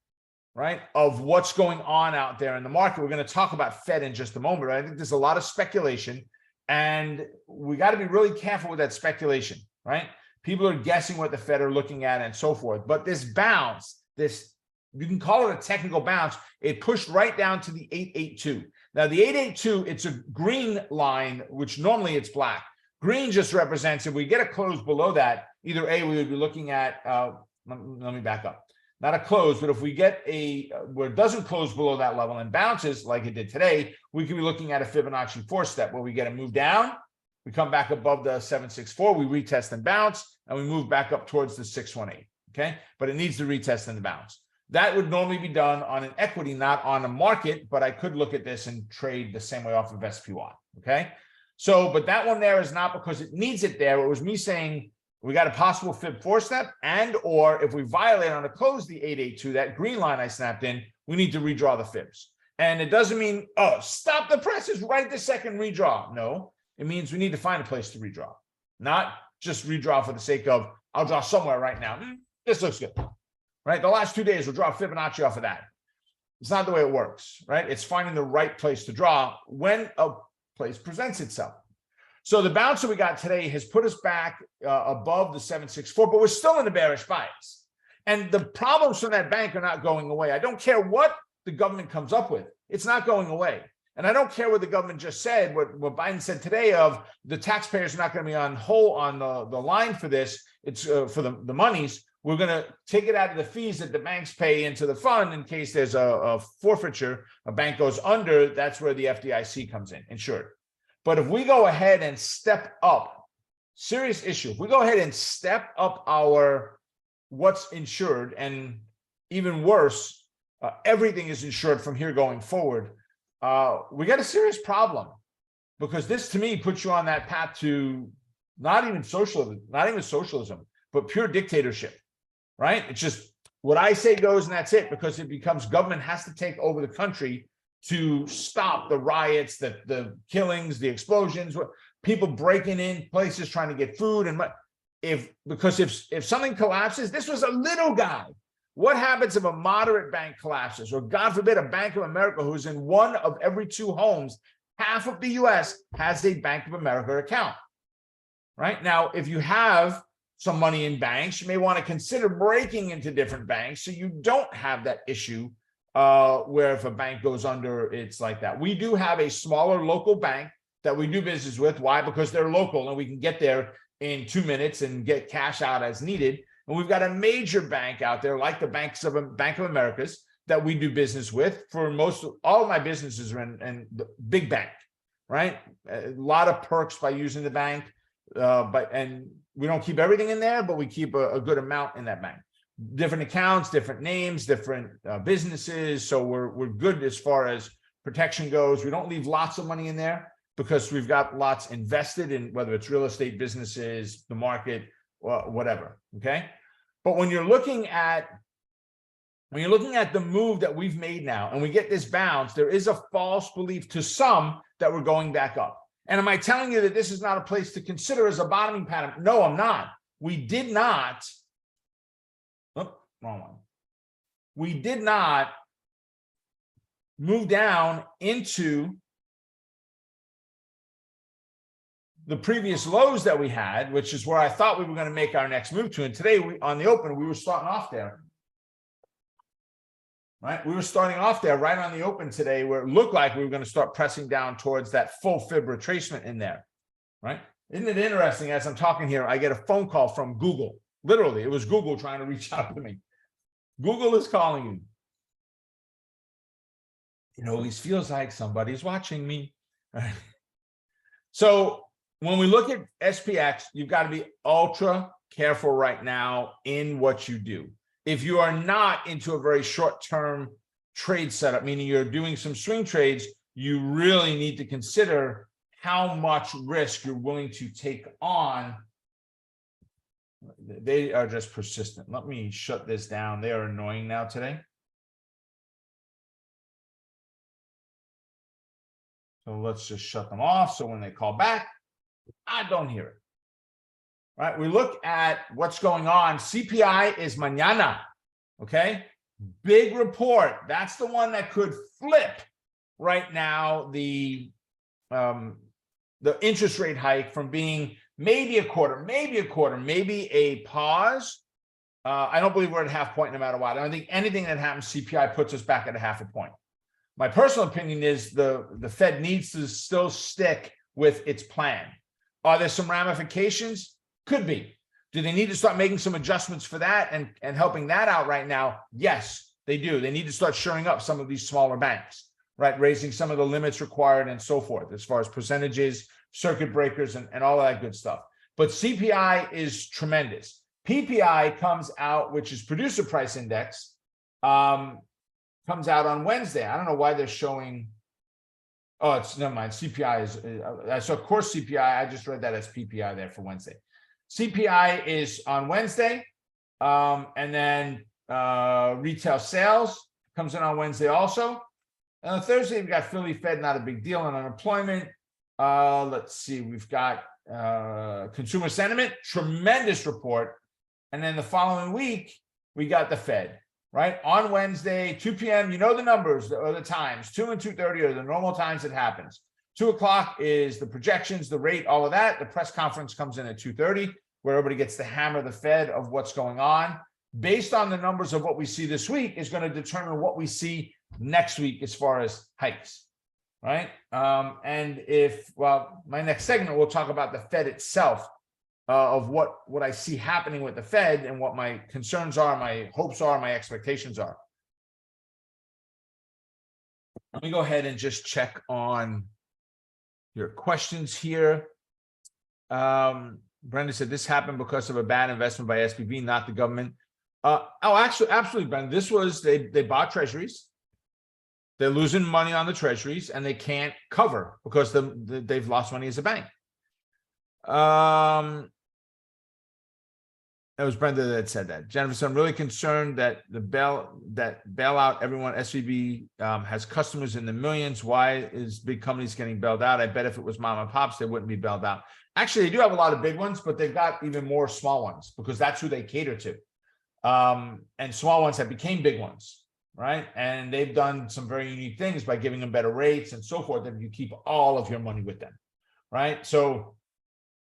right, of what's going on out there in the market. We're going to talk about Fed in just a moment. Right? I think there's a lot of speculation, and we got to be really careful with that speculation, right? People are guessing what the Fed are looking at and so forth. But this bounce, you can call it a technical bounce. It pushed right down to the 882. Now, the 882, it's a green line, which normally it's black. Green just represents, if we get a close below that, either A, we would be looking at, let me back up. Not a close, but if we get where it doesn't close below that level and bounces like it did today, we could be looking at a Fibonacci 4-step where we get a move down, we come back above the 764, we retest and bounce, and we move back up towards the 618, okay? But it needs to retest and the bounce. That would normally be done on an equity, not on a market, but I could look at this and trade the same way off of SPY, okay? So, but that one there is not because it needs it there. It was me saying we got a possible Fib 4-step, and or if we violate on a close the 882, that green line I snapped in, we need to redraw the Fibs. And it doesn't mean, oh, stop the presses right this second, redraw. No, it means we need to find a place to redraw, not just redraw for the sake of, I'll draw somewhere right now. This looks good, right? The last 2 days, we'll draw Fibonacci off of that. It's not the way it works, right? It's finding the right place to draw when a place presents itself. So the bounce that we got today has put us back above the 764, but we're still in the bearish bias. And the problems from that bank are not going away. I don't care what the government comes up with. It's not going away. And I don't care what the government just said, what Biden said today of the taxpayers are not going to be on the line for this. It's for the monies. We're going to take it out of the fees that the banks pay into the fund in case there's a forfeiture, a bank goes under, that's where the FDIC comes in, insured. But if we go ahead and step up, serious issue, if we go ahead and step up our what's insured, and even worse, everything is insured from here going forward, we got a serious problem, because this to me puts you on that path to not even socialism, but pure dictatorship, right? It's just what I say goes and that's it, because it becomes government has to take over the country to stop the riots, the killings, the explosions, people breaking in places trying to get food. And because if something collapses, this was a little guy. What happens if a moderate bank collapses, or God forbid a Bank of America, who's in one of every 2 homes, half of the US has a Bank of America account, right? Now, if you have some money in banks, you may want to consider breaking into different banks so you don't have that issue where if a bank goes under, it's like that. We do have a smaller local bank that we do business with. Why? Because they're local and we can get there in 2 minutes and get cash out as needed. And we've got a major bank out there like the Bank of Americas that we do business with. For all of my businesses are in the big bank, right? A lot of perks by using the bank, and we don't keep everything in there, but we keep a good amount in that bank. Different accounts, different names, different businesses. So we're good as far as protection goes. We don't leave lots of money in there because we've got lots invested in, whether it's real estate, businesses, the market, or whatever. Okay. But when you're looking at the move that we've made now, and we get this bounce, there is a false belief to some that we're going back up. And am I telling you that this is not a place to consider as a bottoming pattern? No, I'm not. We did not. Wrong one. We did not move down into the previous lows that we had, which is where I thought we were going to make our next move to. And today, on the open, we were starting off there. Right? We were starting off there right on the open today, where it looked like we were going to start pressing down towards that full fib retracement in there. Right? Isn't it interesting? As I'm talking here, I get a phone call from Google. Literally, it was Google trying to reach out to me. Google is calling you. It always feels like somebody's watching me. So when we look at SPX, you've got to be ultra careful right now in what you do. If you are not into a very short-term trade setup, meaning you're doing some swing trades, you really need to consider how much risk you're willing to take on. They are just persistent. Let me shut this down. They are annoying now today. So let's just shut them off. So when they call back, I don't hear it. Right? We look at what's going on. CPI is mañana. Okay. Big report. That's the one that could flip right now the interest rate hike from being maybe a quarter, maybe a pause. I don't believe we're at half point no matter what. I don't think anything that happens CPI puts us back at a half a point. My personal opinion is the Fed needs to still stick with its plan. Are there some ramifications? Could be. Do they need to start making some adjustments for that and helping that out right now? Yes, they do. They need to start shoring up some of these smaller banks, right? Raising some of the limits required and so forth, as far as percentages, circuit breakers, and all of that good stuff. But CPI is tremendous. PPI comes out, which is producer price index, comes out on Wednesday. I don't know why they're showing. Oh, it's never mind. CPI is, so of course CPI, I just read that as PPI there for Wednesday. CPI is on Wednesday. And then retail sales comes in on Wednesday also. And on Thursday, we've got Philly Fed, not a big deal, on unemployment. Let's see, we've got consumer sentiment, tremendous report. And then the following week, we got the Fed, right? On Wednesday, 2 p.m., you know the numbers or the times, 2 and 2:30 are the normal times it happens. 2 o'clock is the projections, the rate, all of that. The press conference comes in at 2:30, where everybody gets to hammer the Fed of what's going on. Based on the numbers of what we see this week is going to determine what we see next week as far as hikes, right? And my next segment, we'll talk about the Fed itself, of what I see happening with the Fed and what my concerns are, my hopes are, my expectations are. Let me go ahead and just check on your questions here. Brenda said this happened because of a bad investment by SVB, not the government. Actually, absolutely, Brenda. This was they bought treasuries. They're losing money on the treasuries, and they can't cover because they've lost money as a bank. It was Brenda that said that. Jennifer said, I'm really concerned that bailout everyone, SVB has customers in the millions. Why is big companies getting bailed out? I bet if it was mom and pops, they wouldn't be bailed out. Actually, they do have a lot of big ones, but they've got even more small ones because that's who they cater to. And small ones have became big ones, right? And they've done some very unique things by giving them better rates and so forth, that you keep all of your money with them, right? So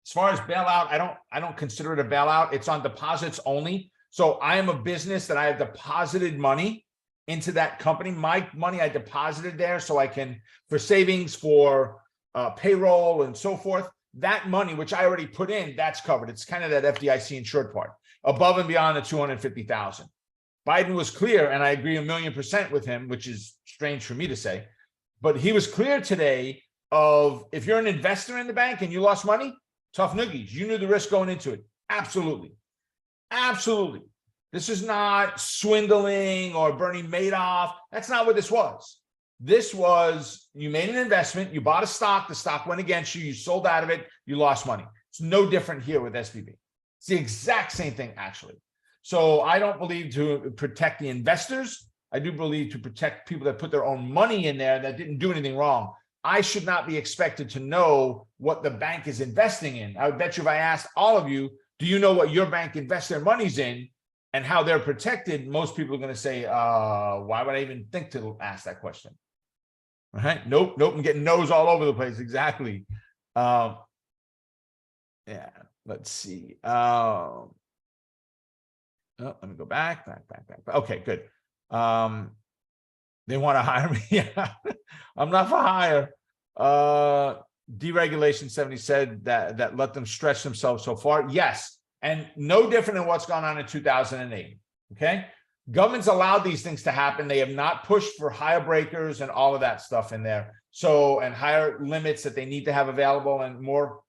as far as bailout, I don't consider it a bailout. It's on deposits only. So I am a business that I have deposited money into that company. My money I deposited there so I can, for savings, for payroll and so forth. That money, which I already put in, that's covered. It's kind of that FDIC insured part, above and beyond the $250,000. Biden was clear, and I agree 1,000,000% with him, which is strange for me to say, but he was clear today of if you're an investor in the bank and you lost money, tough noogies. You knew the risk going into it. Absolutely. Absolutely. This is not swindling or Bernie Madoff. That's not what this was. This was, you made an investment, you bought a stock, the stock went against you, you sold out of it, you lost money. It's no different here with SVB. It's the exact same thing, actually. So I don't believe to protect the investors. I do believe to protect people that put their own money in there that didn't do anything wrong. I should not be expected to know what the bank is investing in. I would bet you if I asked all of you, do you know what your bank invests their monies in and how they're protected? Most people are going to say, why would I even think to ask that question? Right? Nope. I'm getting no's all over the place. Exactly. Yeah. Let's see. Let me go back. Okay, good. They want to hire me. Yeah. I'm not for hire. Deregulation 70 said that let them stretch themselves so far. Yes. And no different than what's gone on in 2008. Okay. Governments allowed these things to happen. They have not pushed for higher breakers and all of that stuff in there. So, and higher limits that they need to have available and more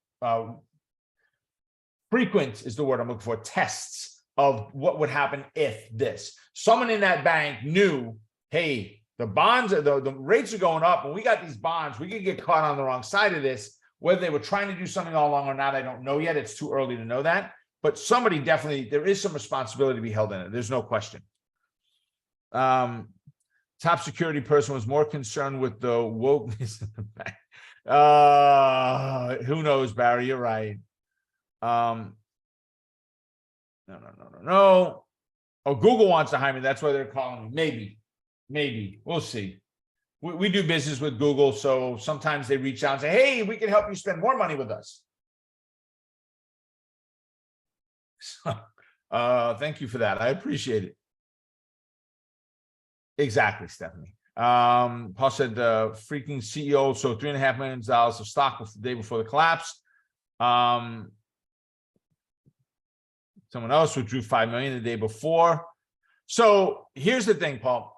frequent is the word I'm looking for, tests of what would happen if this. Someone in that bank knew, hey, the bonds, the rates are going up, and we got these bonds, we could get caught on the wrong side of this. Whether they were trying to do something all along or not, I don't know yet. It's too early to know that. But somebody definitely, there is some responsibility to be held in it. There's no question. Top security person was more concerned with the wokeness of the bank. Who knows, Barry? You're right. No. Oh, Google wants to hire me. That's why they're calling me. Maybe. We'll see. We do business with Google, so sometimes they reach out and say, hey, we can help you spend more money with us. Thank you for that. I appreciate it. Exactly, Stephanie. Paul said the freaking CEO, so $3.5 million of stock the day before the collapse. Someone else withdrew $5 million the day before. So here's the thing, Paul.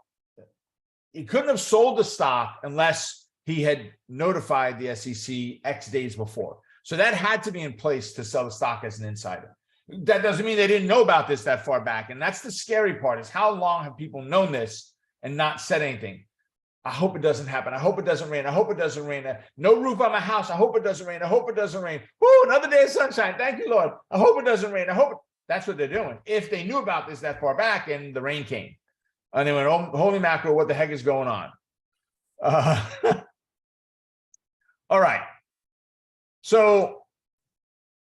He couldn't have sold the stock unless he had notified the SEC X days before. So that had to be in place to sell the stock as an insider. That doesn't mean they didn't know about this that far back. And that's the scary part, is how long have people known this and not said anything? I hope it doesn't happen. I hope it doesn't rain. I hope it doesn't rain. No roof on my house. I hope it doesn't rain. I hope it doesn't rain. Woo, another day of sunshine. Thank you, Lord. I hope it doesn't rain. I hope that's what they're doing. If they knew about this that far back and the rain came. And they went, oh, holy mackerel, what the heck is going on? All right. So,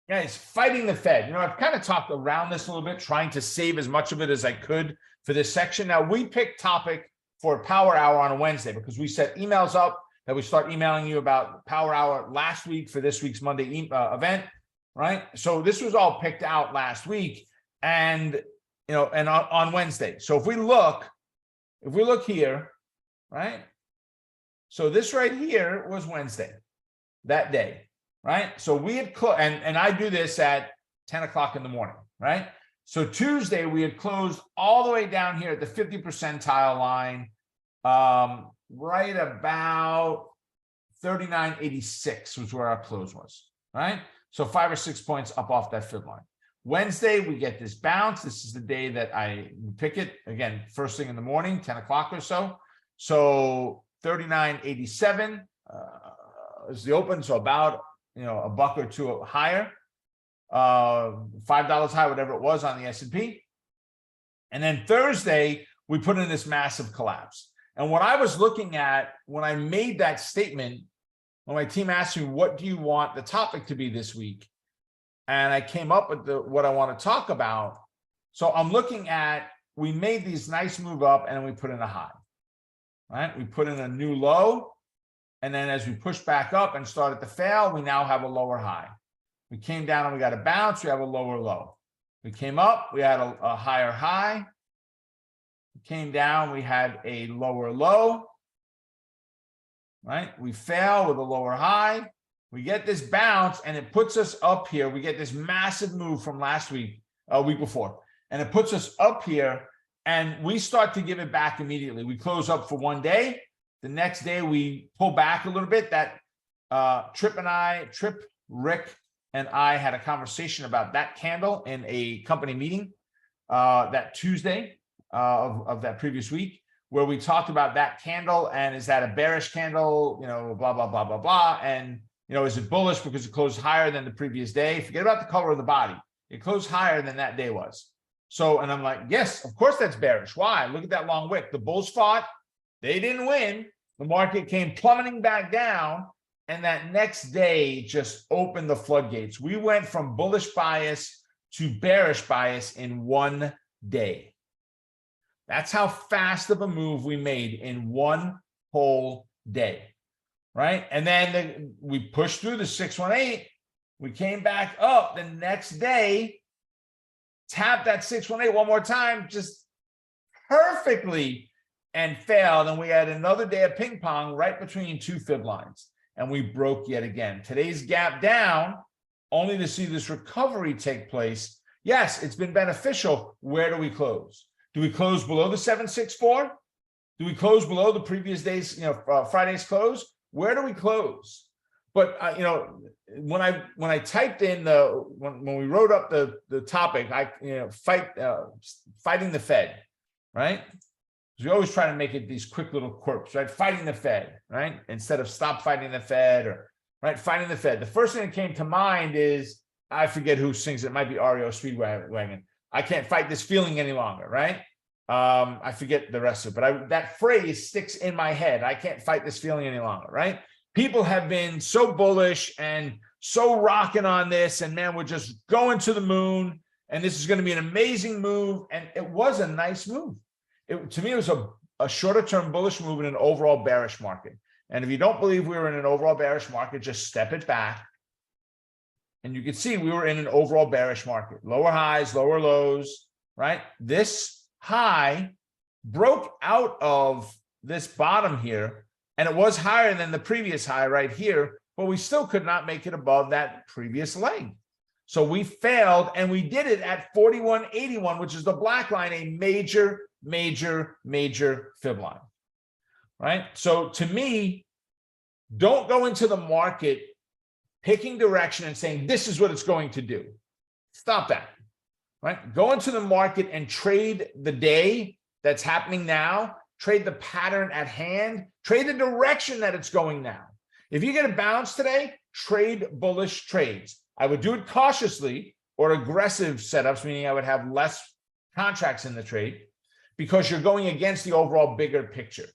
guys, fighting the Fed. You know, I've kind of talked around this a little bit, trying to save as much of it as I could for this section. Now, we picked topic for Power Hour on a Wednesday because we set emails up that we start emailing you about Power Hour last week for this week's Monday event, right? So this was all picked out last week and, you know, and on Wednesday. So if we look here, right? So this right here was Wednesday, that day, right? So we had and I do this at 10 o'clock in the morning, right? So Tuesday we had closed all the way down here at the 50 percentile line, right about 39.86 was where our close was, right? So 5 or 6 points up off that fib line. Wednesday, we get this bounce. This is the day that I pick it. Again, first thing in the morning, 10 o'clock or so. So 39.87 is the open. So about, you know, a buck or two higher, $5 high, whatever it was on the S&P. And then Thursday, we put in this massive collapse. And what I was looking at when I made that statement, when my team asked me, what do you want the topic to be this week? And I came up with what I want to talk about. So I'm looking at, we made these nice move up and then we put in a high, right? We put in a new low. And then as we push back up and started to fail, we now have a lower high. We came down and we got a bounce. We have a lower low. We came up, we had a higher high. We came down, we had a lower low, right? We fail with a lower high. We get this bounce and it puts us up here. We get this massive move from last week, week before, and it puts us up here and we start to give it back immediately. We close up for one day. The next day we pull back a little bit. That Rick and I had a conversation about that candle in a company meeting that Tuesday of that previous week, where we talked about that candle and is that a bearish candle, you know, blah, blah, blah, blah, blah. And you know, is it bullish because it closed higher than the previous day? Forget about the color of the body. It closed higher than that day was. So, and I'm like, yes, of course that's bearish. Why? Look at that long wick. The bulls fought. They didn't win. The market came plummeting back down. And that next day just opened the floodgates. We went from bullish bias to bearish bias in one day. That's how fast of a move we made in one whole day. Right. And then we pushed through the 618. We came back up the next day, tapped that 618 one more time, just perfectly, and failed. And we had another day of ping pong right between two fib lines. And we broke yet again. Today's gap down, only to see this recovery take place. Yes, it's been beneficial. Where do we close? Do we close below the 764? Do we close below the previous day's, Friday's close? Where do we close? But when I typed in when we wrote up the topic, fighting the Fed, right? We always try to make it these quick little quirks, right? Fighting the Fed, right? Instead of stop fighting the Fed, or right, fighting the Fed. The first thing that came to mind is, I forget who sings it. It might be REO Speedwagon. I can't fight this feeling any longer, right? I forget the rest of it, but that phrase sticks in my head. I can't fight this feeling any longer, right? People have been so bullish and so rocking on this, and man, we're just going to the moon, and this is going to be an amazing move. And it was a nice move. To me, it was a shorter term bullish move in an overall bearish market. And if you don't believe we were in an overall bearish market, just step it back. And you can see we were in an overall bearish market. Lower highs, lower lows, right? This high broke out of this bottom here, and it was higher than the previous high right here, but we still could not make it above that previous leg. So we failed, and we did it at 41.81, which is the black line, a major fib line, right? So to me, don't go into the market picking direction and saying, this is what it's going to do. Stop that, right? Go into the market and trade the day that's happening now, trade the pattern at hand, trade the direction that it's going now. If you get a bounce today, trade bullish trades. I would do it cautiously, or aggressive setups, meaning I would have less contracts in the trade, because you're going against the overall bigger picture.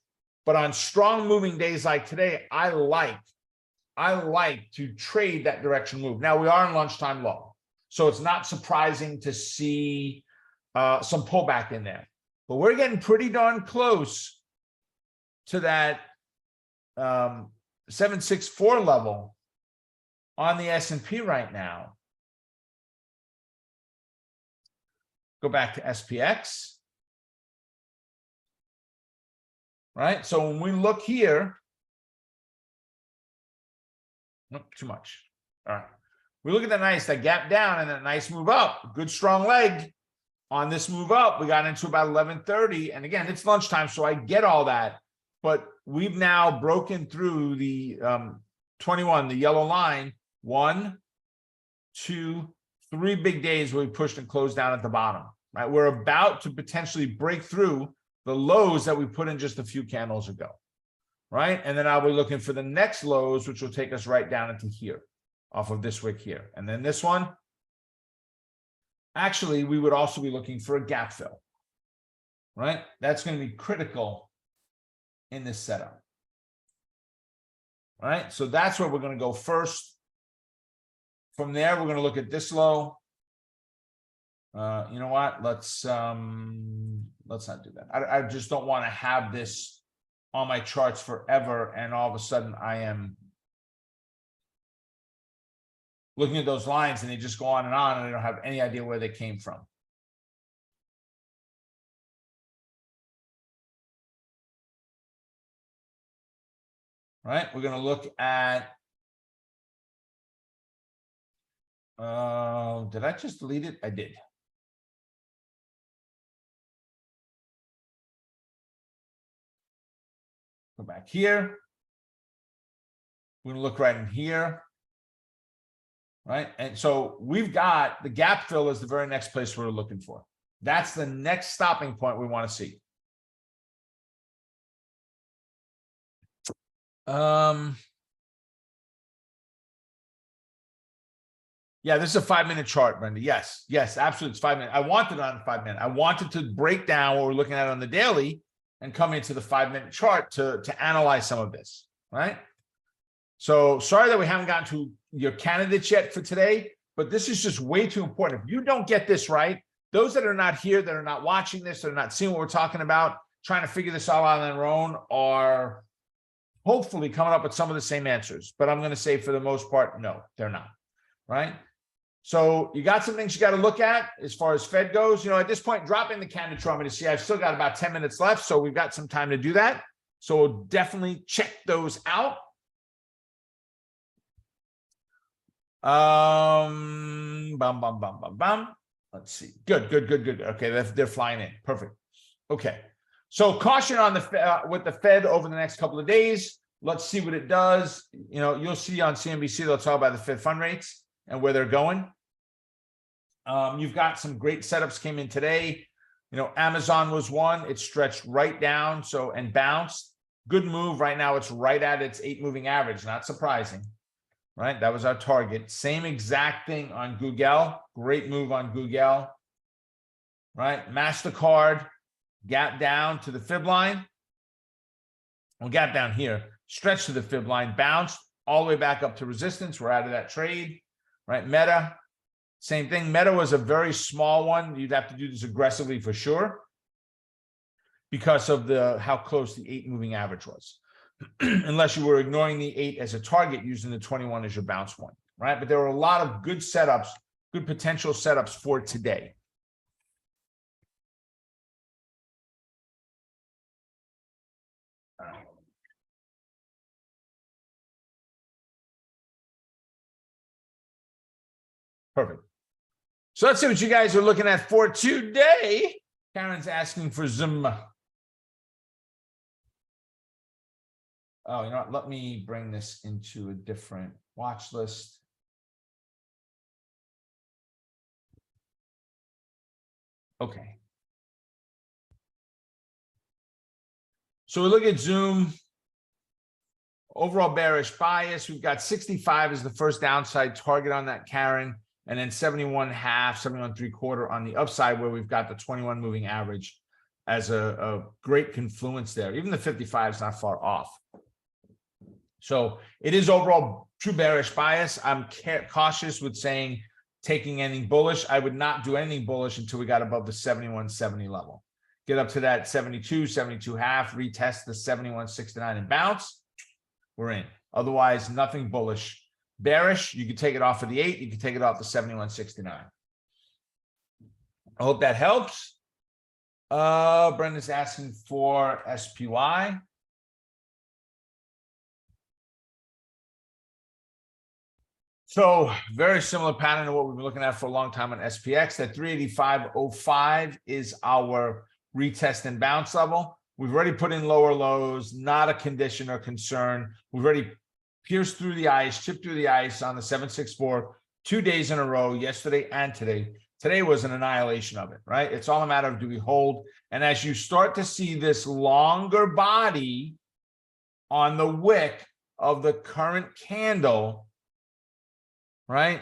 But on strong moving days like today, I like to trade that direction move. Now we are in lunchtime low, so it's not surprising to see some pullback in there. But we're getting pretty darn close to that 764 level on the S&P right now. Go back to SPX. Right? So when we look here, nope, too much. All right. We look at that gap down and that nice move up. Good strong leg on this move up. We got into about 11:30. And again, it's lunchtime, so I get all that. But we've now broken through the 21, the yellow line. 1, 2, 3 big days where we pushed and closed down at the bottom. Right? We're about to potentially break through the lows that we put in just a few candles ago, right? And then I'll be looking for the next lows, which will take us right down into here, off of this wick here. And then this one, actually, we would also be looking for a gap fill, right? That's going to be critical in this setup, right? So that's where we're going to go first. From there, we're going to look at this low. You know what? Let's not do that. I just don't want to have this on my charts forever, and all of a sudden I am looking at those lines and they just go on, and I don't have any idea where they came from. Right? We're going to look at did I just delete it? I did. Go back here. We're going to look right in here. Right? And so we've got the gap fill is the very next place we're looking for. That's the next stopping point we want to see. Yeah, this is a 5-minute chart, Brenda. Yes, absolutely. It's 5 minutes. I wanted it on 5 minutes. I wanted to break down what we're looking at on the daily and come into the 5-minute chart to analyze some of this, right? So sorry that we haven't gotten to your candidates yet for today, but this is just way too important. If you don't get this right, those that are not here, that are not watching this, that are not seeing what we're talking about, trying to figure this all out on their own, are hopefully coming up with some of the same answers. But I'm going to say for the most part, no, they're not, right? So you got some things you got to look at as far as Fed goes. You know, at this point, drop in the candidate chart to see. I've still got about 10 minutes left, so we've got some time to do that. So we'll definitely check those out. Let's see. Good. Okay, they're flying in. Perfect. Okay. So caution on the with the Fed over the next couple of days. Let's see what it does. You know, you'll see on CNBC, they'll talk about the Fed fund rates and where they're going. You've got some great setups came in today. You know, Amazon was one. It stretched right down, so and bounced. Good move. Right now, it's right at its 8 moving average. Not surprising, right? That was our target. Same exact thing on Google. Great move on Google, right? MasterCard, gap down to the fib line. Well, gap down here, stretched to the fib line, bounced all the way back up to resistance. We're out of that trade, right? Meta, same thing. Meta was a very small one. You'd have to do this aggressively for sure because of how close the 8 moving average was. Unless you were ignoring the 8 as a target, using the 21 as your bounce point, right? But there were a lot of good setups, good potential setups for today. Perfect. So let's see what you guys are looking at for today. Karen's asking for Zoom. Oh, you know what? Let me bring this into a different watch list. Okay. So we look at Zoom. Overall bearish bias. We've got 65 as the first downside target on that, Karen. And then 71.5, 71.75 on the upside, where we've got the 21 moving average as a great confluence there. Even the 55 is not far off. So it is overall true bearish bias. I'm cautious with saying taking anything bullish. I would not do anything bullish until we got above the 71.70 level. Get up to that 72, 72.5, retest the 71.69 and bounce. We're in. Otherwise, nothing bullish. Bearish, you can take it off of the 8. You can take it off the 71.69. I hope that helps. Brenda's asking for SPY. So very similar pattern to what we've been looking at for a long time on SPX. That 385.05 is our retest and bounce level. We've already put in lower lows, not a condition or concern. We've already pierced through the ice, chipped through the ice on the 764 2 days in a row, yesterday and today. Today was an annihilation of it, right? It's all a matter of do we hold? And as you start to see this longer body on the wick of the current candle, right?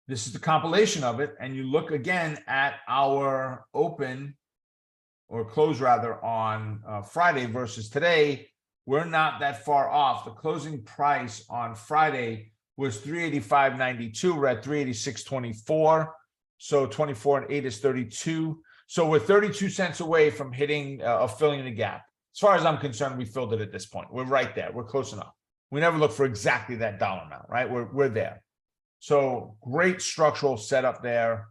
This is the compilation of it. And you look again at our open or close rather on Friday versus today, we're not that far off. The closing price on Friday was 385.92. We're at 386.24. So 24 and 8 is 32. So we're 32 cents away from hitting filling the gap. As far as I'm concerned, we filled it at this point. We're right there. We're close enough. We never look for exactly that dollar amount, right? We're there. So great structural setup there.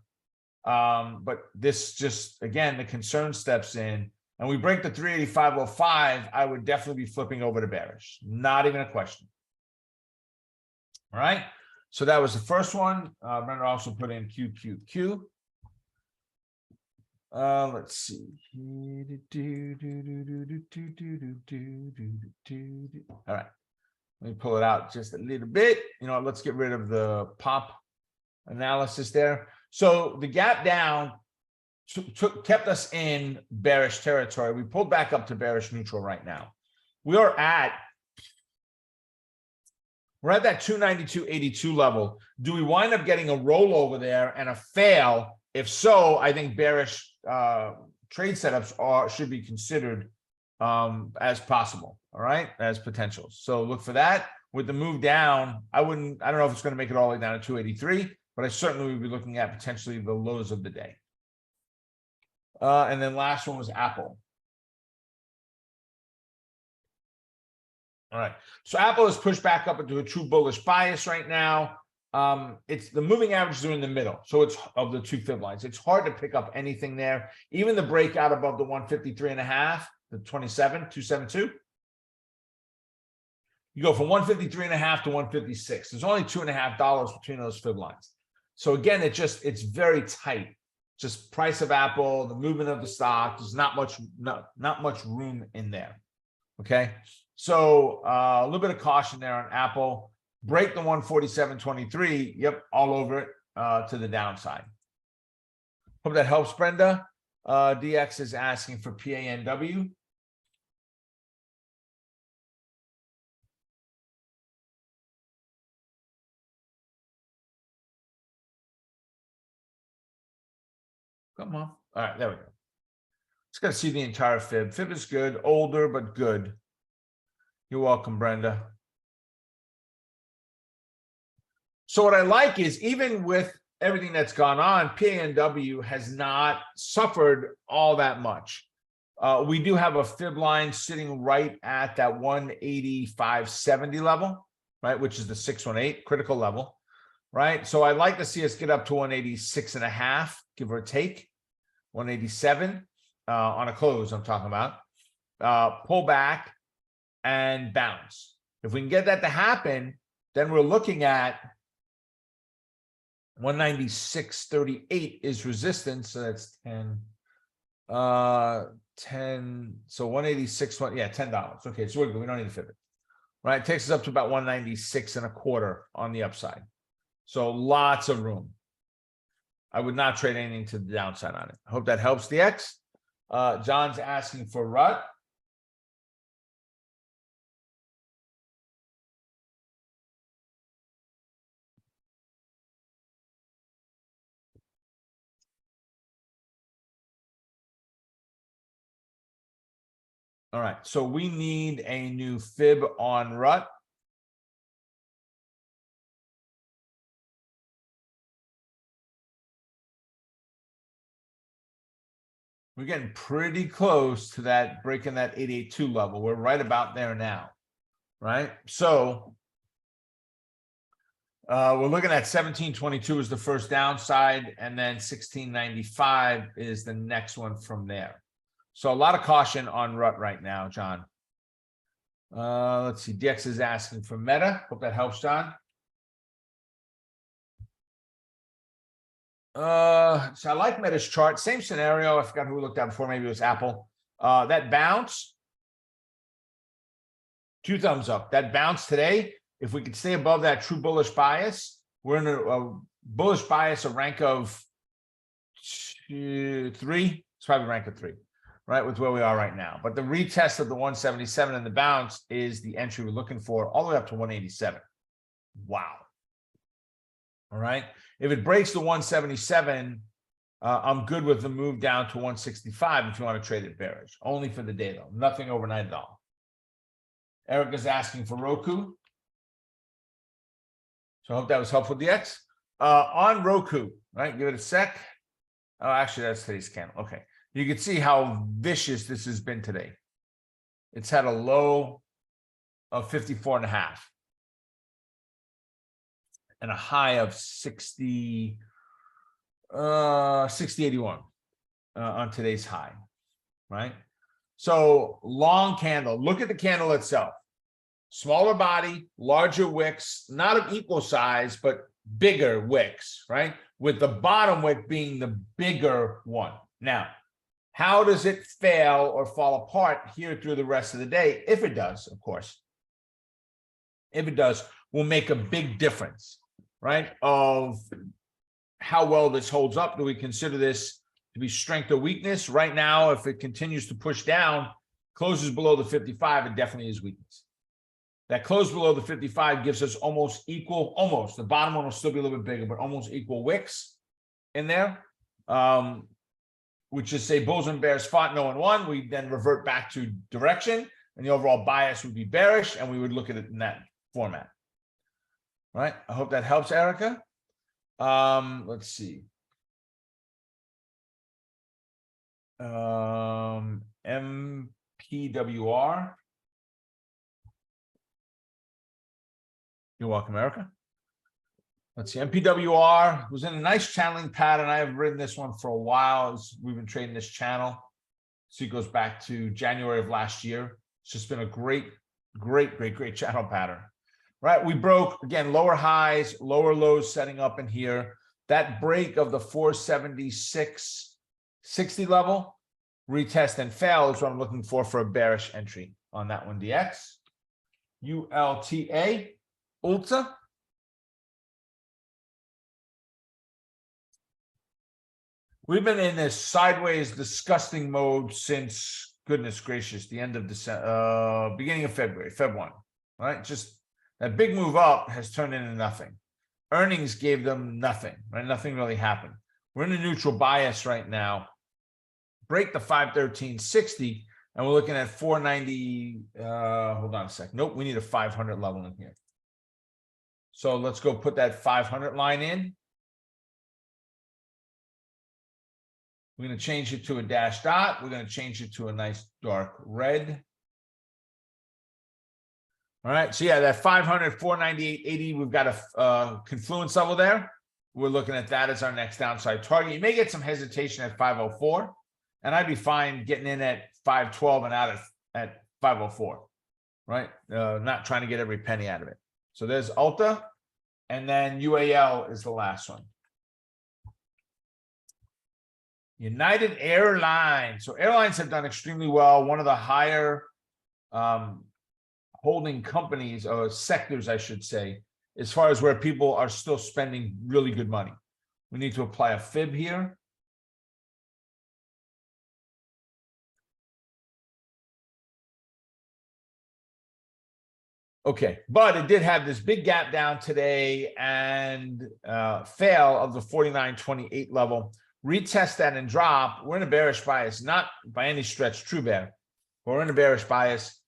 But this just, again, the concern steps in and we break the 385.05, I would definitely be flipping over to bearish. Not even a question. All right. So that was the first one. Brenda also put in QQQ. Let's see. All right. Let me pull it out just a little bit. You know, let's get rid of the pop analysis there. So the gap down kept us in bearish territory. We pulled back up to bearish neutral right now. We're at that 292.82 level. Do we wind up getting a rollover there and a fail? If so, I think bearish trade setups should be considered as possible. All right, as potentials. So look for that. With the move down, I don't know if it's going to make it all the way down to 283, but I certainly would be looking at potentially the lows of the day. And then last one was Apple. All right, so Apple is pushed back up into a true bullish bias right now. It's the moving averages are in the middle, so it's of the two fib lines. It's hard to pick up anything there. Even the breakout above the 153.5, the 272. You go from 153.5 to 156. There's only $2.50 between those fib lines. So again, it's very tight. just price of Apple, the movement of the stock. There's not much room in there. Okay, so a little bit of caution there on Apple. Break the 147.23. Yep, all over it to the downside. Hope that helps, Brenda. DX is asking for PANW. Come on. All right, there we go. Just got to see the entire fib. Fib is good, older, but good. You're welcome, Brenda. So what I like is even with everything that's gone on, PANW has not suffered all that much. We do have a fib line sitting right at that 185.70 level, right, which is the 618 critical level, right? So I'd like to see us get up to 186.5, give or take, 187 on a close, I'm talking about. Pull back and bounce. If we can get that to happen, then we're looking at 196.38 is resistance. So that's 10. So 186, yeah, $10. Okay, so we're good. We don't need to fit it. Right? It takes us up to about 196.25 on the upside. So lots of room. I would not trade anything to the downside on it. I hope that helps, DX. John's asking for RUT. All right, so we need a new fib on RUT. We're getting pretty close to that, breaking that 882 level. We're right about there now, right? So we're looking at 1722 is the first downside, and then 1695 is the next one from there. So a lot of caution on RUT right now, John. Let's see. DX is asking for Meta. Hope that helps, John. So I like Meta's chart. Same scenario. I forgot who we looked at before. Maybe it was Apple. That bounce, 2 thumbs up. That bounce today, if we could stay above that true bullish bias, we're in a bullish bias, a rank of 3. It's probably rank of 3. Right, with where we are right now. But the retest of the 177 and the bounce is the entry we're looking for, all the way up to 187. Wow. All right. If it breaks the 177, I'm good with the move down to 165 if you want to trade it bearish. Only for the day, though. Nothing overnight at all. Eric is asking for Roku. So I hope that was helpful, DX. On Roku, right? Give it a sec. Oh, actually, that's today's candle. Okay. You can see how vicious this has been today. It's had a low of 54.5 and a high of 60.81 on today's high, right? So long candle. Look at the candle itself. Smaller body, larger wicks, not of equal size, but bigger wicks, right? With the bottom wick being the bigger one. Now, how does it fail or fall apart here through the rest of the day? If it does, of course. If it does, will make a big difference, right? Of how well this holds up. Do we consider this to be strength or weakness? Right now, if it continues to push down, closes below the 55, it definitely is weakness. That close below the 55 gives us almost equal, the bottom one will still be a little bit bigger, but almost equal wicks in there. Which is say bulls and bears fought, no one won. We then revert back to direction, and the overall bias would be bearish, and we would look at it in that format. All right. I hope that helps, Erica. Let's see. MPWR. You're welcome, Erica. Let's see, MPWR was in a nice channeling pattern. I have written this one for a while. We've been trading this channel. So it goes back to January of last year. It's just been a great channel pattern. Right, we broke, again, lower highs, lower lows setting up in here. That break of the 476.60 level, retest and fail is what I'm looking for a bearish entry on that one, DX. ULTA, Ulta. We've been in this sideways, disgusting mode since, goodness gracious, the end of December, beginning of February, Feb 1, right? Just that big move up has turned into nothing. Earnings gave them nothing, right? Nothing really happened. We're in a neutral bias right now. Break the 513.60, and we're looking at 490. Hold on a sec. Nope, we need a 500 level in here. So let's go put that 500 line in. We're going to change it to a dash dot. We're going to change it to a nice dark red. All right. So yeah, that 500, 498.80, we've got a confluence level there. We're looking at that as our next downside target. You may get some hesitation at 504, and I'd be fine getting in at 512 and out at 504, right? Not trying to get every penny out of it. So there's Ulta, and then UAL is the last one. United Airlines. So airlines have done extremely well. One of the higher holding companies or sectors, I should say, as far as where people are still spending really good money. We need to apply a fib here. Okay, but it did have this big gap down today and fail of the 49.28 level. Retest that and drop. We're in a bearish bias, not by any stretch true bear. We're in a bearish bias.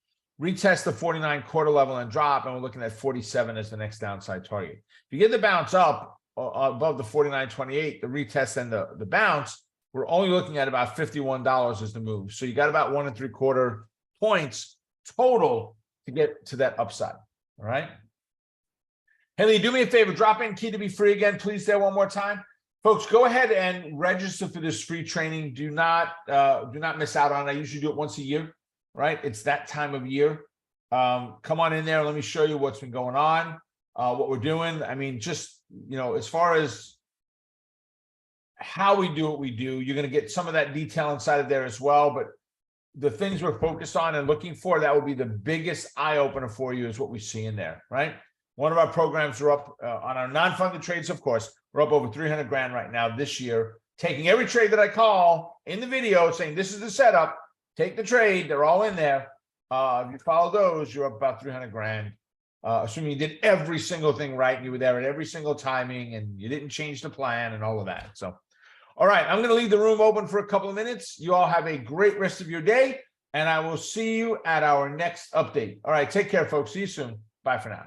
Retest the 49 quarter level and drop, and we're looking at 47 as the next downside target. If you get the bounce up above the 49.28, the retest and the bounce, we're only looking at about $51 as the move. So you got about 1 3/4 points total to get to that upside. All right. Haley, do me a favor, drop in key to be free again, please, there one more time. Folks, go ahead and register for this free training. Do not miss out on it. I usually do it once a year, right? It's that time of year. Come on in there. Let me show you what's been going on, what we're doing. I mean, just, as far as how we do what we do, you're going to get some of that detail inside of there as well. But the things we're focused on and looking for, that will be the biggest eye opener for you, is what we see in there, right? One of our programs are up on our non-funded trades, of course. We're up over 300 grand right now this year, taking every trade that I call in the video, saying this is the setup, take the trade. They're all in there. If you follow those, you're up about 300 grand. Assuming you did every single thing right and you were there at every single timing and you didn't change the plan and all of that. So, all right, I'm going to leave the room open for a couple of minutes. You all have a great rest of your day, and I will see you at our next update. All right, take care, folks. See you soon. Bye for now.